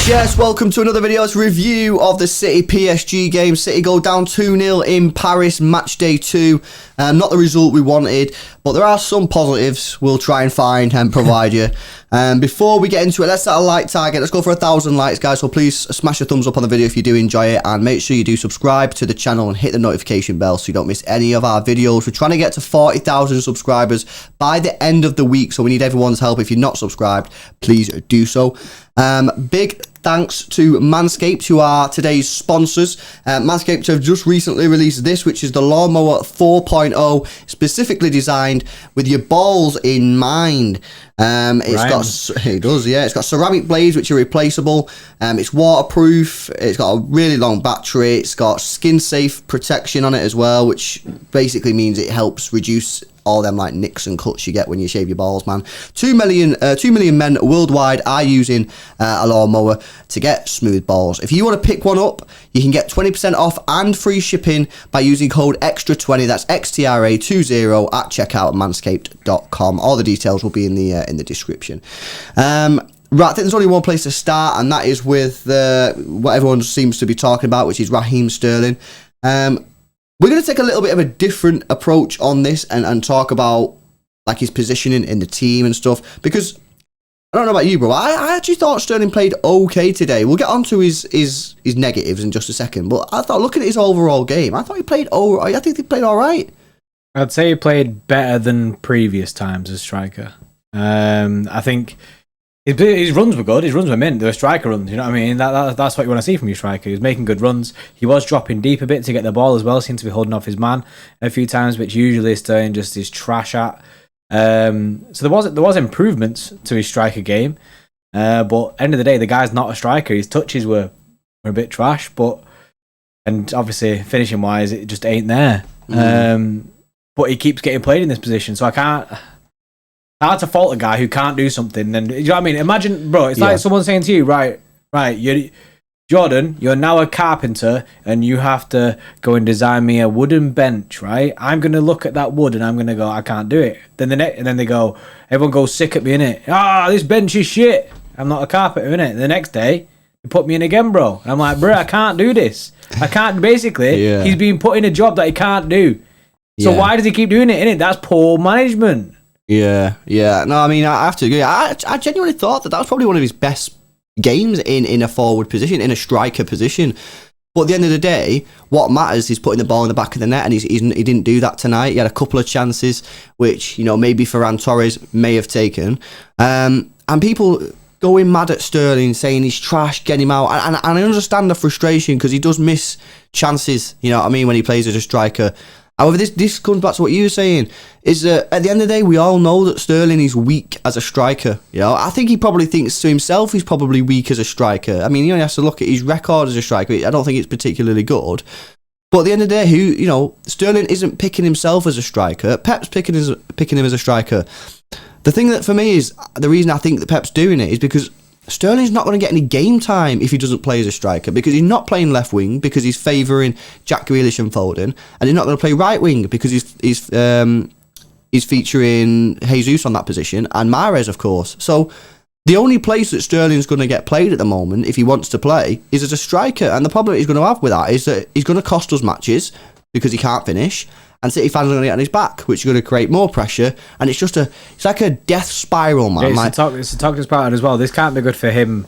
Yes, welcome to another video's review of the City PSG game. City go down 2-0 in Paris, match day 2. Not the result we wanted, but there are some positives we'll try and find and provide you. Before we get into it, let's set a like target. Let's go for 1,000 likes, guys. So please smash a thumbs up on the video if you do enjoy it, and make sure you do subscribe to the channel and hit the notification bell so you don't miss any of our videos. We're trying to get to 40,000 subscribers by the end of the week, so we need everyone's help. If you're not subscribed, please do so. Big thanks to Manscaped, who are today's sponsors. Manscaped have just recently released this, which is the Lawnmower 4.0, specifically designed with your balls in mind. It's got ceramic blades which are replaceable. It's waterproof. It's got a really long battery. It's got skin safe protection on it as well, which basically means it helps reduce all them like nicks and cuts you get when you shave your balls, man. 2 million men worldwide are using a lawnmower to get smooth balls. If you want to pick one up, you can get 20% off and free shipping by using code EXTRA20. That's XTRA20 at checkout at manscaped.com. All the details will be in the description. Right, I think there's only one place to start, and that is with what everyone seems to be talking about, which is Raheem Sterling. We're going to take a little bit of a different approach on this and talk about like his positioning in the team and stuff, because I don't know about you, bro. I actually thought Sterling played okay today. We'll get onto his negatives in just a second, but I thought, looking at his overall game, I thought he played I think he played all right. I'd say he played better than previous times as striker. I think his runs were good. His runs were mint. They were striker runs. You know what I mean? That's what you want to see from your striker. He was making good runs. He was dropping deep a bit to get the ball as well. Seemed to be holding off his man a few times, which usually Sterling just is trash at. So there was improvements to his striker game. But end of the day, the guy's not a striker. His touches were a bit trash, and obviously finishing wise, it just ain't there. But he keeps getting played in this position, so hard to fault a guy who can't do something. And you know what I mean? Imagine, bro, it's like someone saying to you, right, Jordan, you're now a carpenter and you have to go and design me a wooden bench, right? I'm going to look at that wood and I'm going to go, I can't do it. And then they go, everyone goes sick at me, innit? This bench is shit. I'm not a carpenter, innit? The next day, they put me in again, bro. And I'm like, bro, I can't do this. I can't, basically, he's being put in a job that he can't do. So why does he keep doing it, innit? That's poor management. Yeah. No, I mean, I have to agree. I genuinely thought that was probably one of his best games in a forward position, in a striker position. But at the end of the day, what matters is putting the ball in the back of the net, and he didn't do that tonight. He had a couple of chances, which, you know, maybe Ferran Torres may have taken. And people going mad at Sterling, saying he's trash, get him out. And I understand the frustration, because he does miss chances, you know what I mean, when he plays as a striker. However, this comes back to what you were saying, is that at the end of the day, we all know that Sterling is weak as a striker. You know, I think he probably thinks to himself he's probably weak as a striker. I mean, he only has to look at his record as a striker. I don't think it's particularly good. But at the end of the day, Sterling isn't picking himself as a striker. Pep's picking him as a striker. The thing that for me is, the reason I think that Pep's doing it is because Sterling's not going to get any game time if he doesn't play as a striker, because he's not playing left wing because he's favouring Jack Grealish and Foden, and he's not going to play right wing because he's featuring Jesus on that position and Mahrez, of course. So the only place that Sterling's going to get played at the moment, if he wants to play, is as a striker. And the problem he's going to have with that is that he's going to cost us matches because he can't finish, and City fans are going to get on his back, which is going to create more pressure, and it's like a death spiral, man. It's a toxic spiral as well. This can't be good for him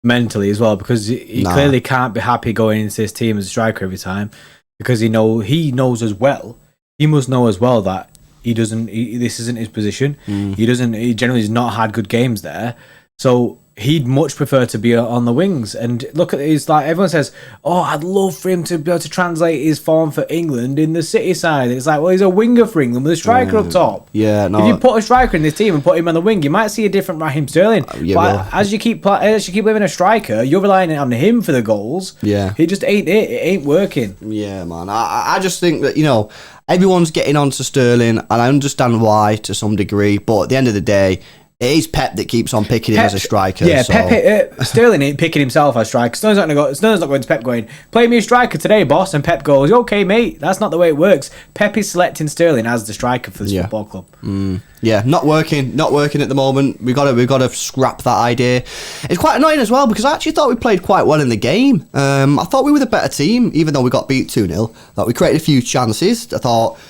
mentally as well, because he clearly can't be happy going into this team as a striker every time, because he knows as well. He must know as well that this isn't his position. He generally has not had good games there, so he'd much prefer to be on the wings. And look at his, like, everyone says, I'd love for him to be able to translate his form for England in the City side. It's like, well, he's a winger for England with a striker up top. Yeah, no. If you put a striker in this team and put him on the wing, you might see a different Raheem Sterling. As you keep living a striker, you're relying on him for the goals. Yeah, it just ain't it. It ain't working. Yeah, man. I just think that, everyone's getting on to Sterling, and I understand why to some degree. But at the end of the day, It is Pep that keeps on picking him as a striker. Yeah, so. Sterling ain't picking himself as striker. Sterling's not going to Pep going, play me a striker today, boss. And Pep goes, okay, mate. That's not the way it works. Pep is selecting Sterling as the striker for this football club. Yeah, not working at the moment. We got to scrap that idea. It's quite annoying as well because I actually thought we played quite well in the game. I thought we were the better team, even though we got beat 2-0. Thought we created a few chances. I thought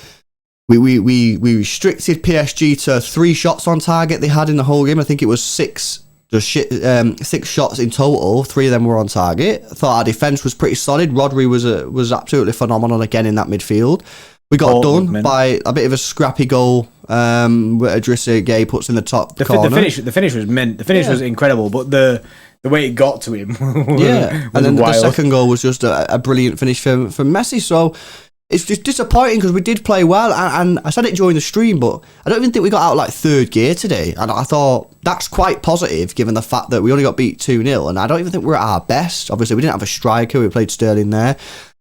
we restricted PSG to 3 shots on target they had in the whole game. I think it was 6 shots in total. 3 of them were on target. I thought our defence was pretty solid. Rodri was absolutely phenomenal again in that midfield. We got done by a bit of a scrappy goal where Idrissa Gueye puts in the top corner. The finish was mint. The finish was incredible, but the way it got to him and then wild. The second goal was just a brilliant finish from Messi. So it's just disappointing because we did play well, and I said it during the stream, but I don't even think we got out like third gear today, and I thought that's quite positive given the fact that we only got beat 2-0, and I don't even think we're at our best. Obviously we didn't have a striker, we played Sterling there,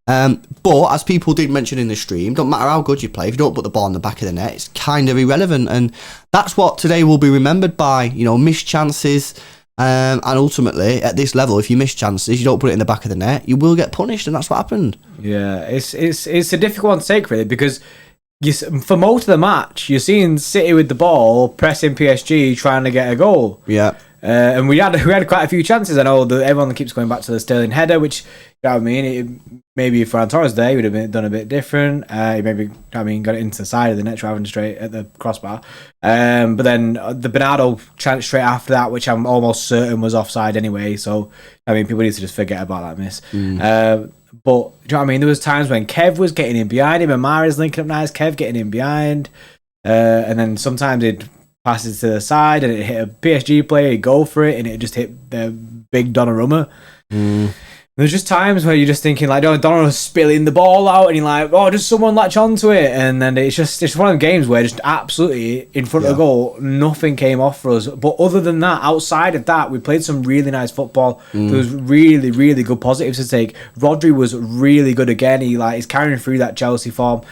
but as people did mention in the stream, don't matter how good you play, if you don't put the ball in the back of the net, it's kind of irrelevant, and that's what today will be remembered by, missed chances. And ultimately, at this level, if you miss chances, you don't put it in the back of the net, you will get punished, and that's what happened. Yeah, it's a difficult one to take, really, because for most of the match, you're seeing City with the ball, pressing PSG, trying to get a goal. Yeah. And we had quite a few chances. I know everyone keeps going back to the Sterling header, which, you know what I mean, maybe if Ferran Torres Day would have done a bit different. He maybe, got it into the side of the net rather than straight at the crossbar. But then the Bernardo chance straight after that, which I'm almost certain was offside anyway. So, people need to just forget about that miss. But, do you know what I mean? There was times when Kev was getting in behind him and Mahrez linking up nice, Kev getting in behind. And then sometimes it'd passes to the side and it hit a PSG player, he'd go for it and it just hit the big Donnarumma. There's just times where you're just thinking like, Donnarumma's spilling the ball out and you're like, oh, does someone latch onto it? And then it's one of them games where just absolutely in front of the goal, nothing came off for us. But other than that, outside of that, we played some really nice football. There was really, really good positives to take. Rodri was really good again. He's carrying through that Chelsea form.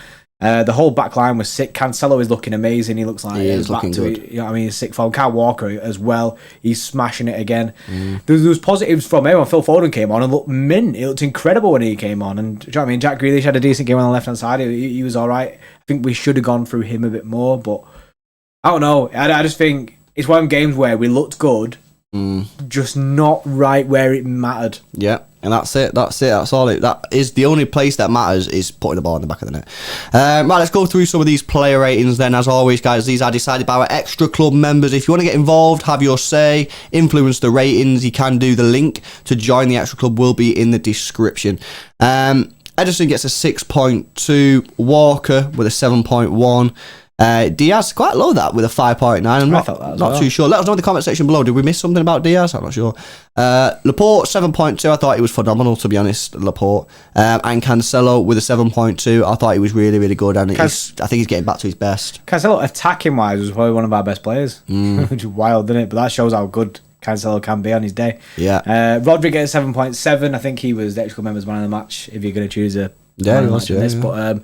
The whole back line was sick. Cancelo is looking amazing. He looks like he's looking good. He's sick form. Kyle Walker as well. He's smashing it again. There was positives from everyone. Phil Foden came on and looked mint. He looked incredible when he came on. And do you know what I mean? Jack Grealish had a decent game on the left hand side. He was all right. I think we should have gone through him a bit more, but I don't know. I just think it's one of them games where we looked good, just not right where it mattered. Yeah. And that's it. That's all that is the only place that matters is putting the ball in the back of the net. Right, let's go through some of these player ratings then. As always, guys, these are decided by our extra club members. If you want to get involved, have your say, influence the ratings, you can do. The link to join the extra club will be in the description. Edison gets a 6.2, Walker with a 7.1. Diaz quite low that with a 5.9. I'm not too sure. Let us know in the comment section below. Did we miss something about Diaz? I'm not sure. Laporte 7.2. I thought he was phenomenal, to be honest. Laporte and Cancelo with a 7.2. I thought he was really, really good, and I think he's getting back to his best. Cancelo attacking wise was probably one of our best players, which is wild, isn't it? But that shows how good Cancelo can be on his day. Yeah. Rodri gets 7.7. I think he was the extra club member's man of the match. If you're going to choose a he was. But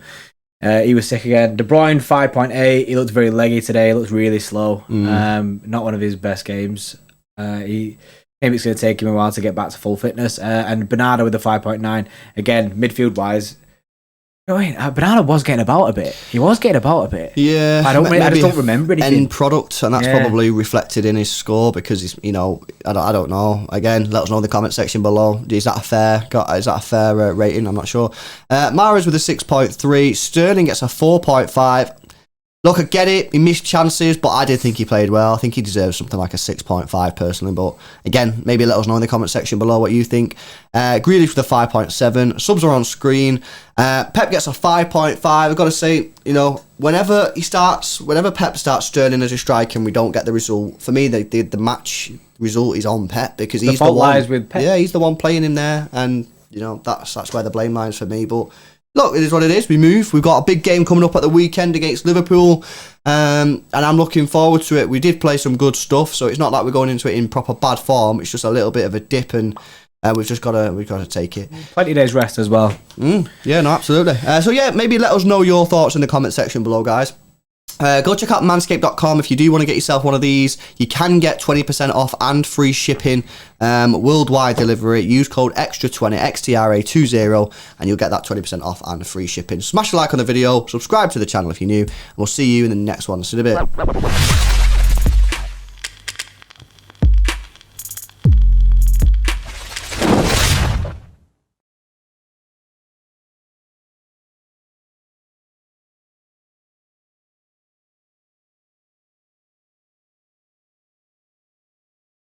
he was sick again. De Bruyne 5.8. He looked very leggy today. He looked really slow. Not one of his best games. Maybe it's going to take him a while to get back to full fitness. And Bernardo with the 5.9. Again, midfield wise, Bernardo was getting about a bit. He was getting about a bit. Yeah, I just don't remember anything. End product, and that's probably reflected in his score because he's, I don't know. Again, let us know in the comment section below. Is that a fair rating? I'm not sure. Mahrez with a 6.3. Sterling gets a 4.5. Look, I get it. He missed chances, but I did think he played well. I think he deserves something like a 6.5 personally. But again, maybe let us know in the comment section below what you think. Grealish with a 5.7. Subs are on screen. Pep gets a 5.5. I've got to say, whenever Pep starts Sterling as a striker and we don't get the result, for me, the match result is on Pep because he's the one. Lies with Pep. Yeah, he's the one playing him there, and that's where the blame lies for me. But look, it is what it is. We move. We've got a big game coming up at the weekend against Liverpool, and I'm looking forward to it. We did play some good stuff, so it's not like we're going into it in proper bad form. It's just a little bit of a dip, and we've got to take it. Plenty of days rest as well. Yeah, no, absolutely. So yeah, maybe let us know your thoughts in the comment section below, guys. Go check out manscaped.com if you do want to get yourself one of these. You can get 20% off and free shipping, worldwide delivery. Use code EXTRA20, XTRA20, and you'll get that 20% off and free shipping. Smash a like on the video, subscribe to the channel if you're new, and we'll see you in the next one. See you in a bit.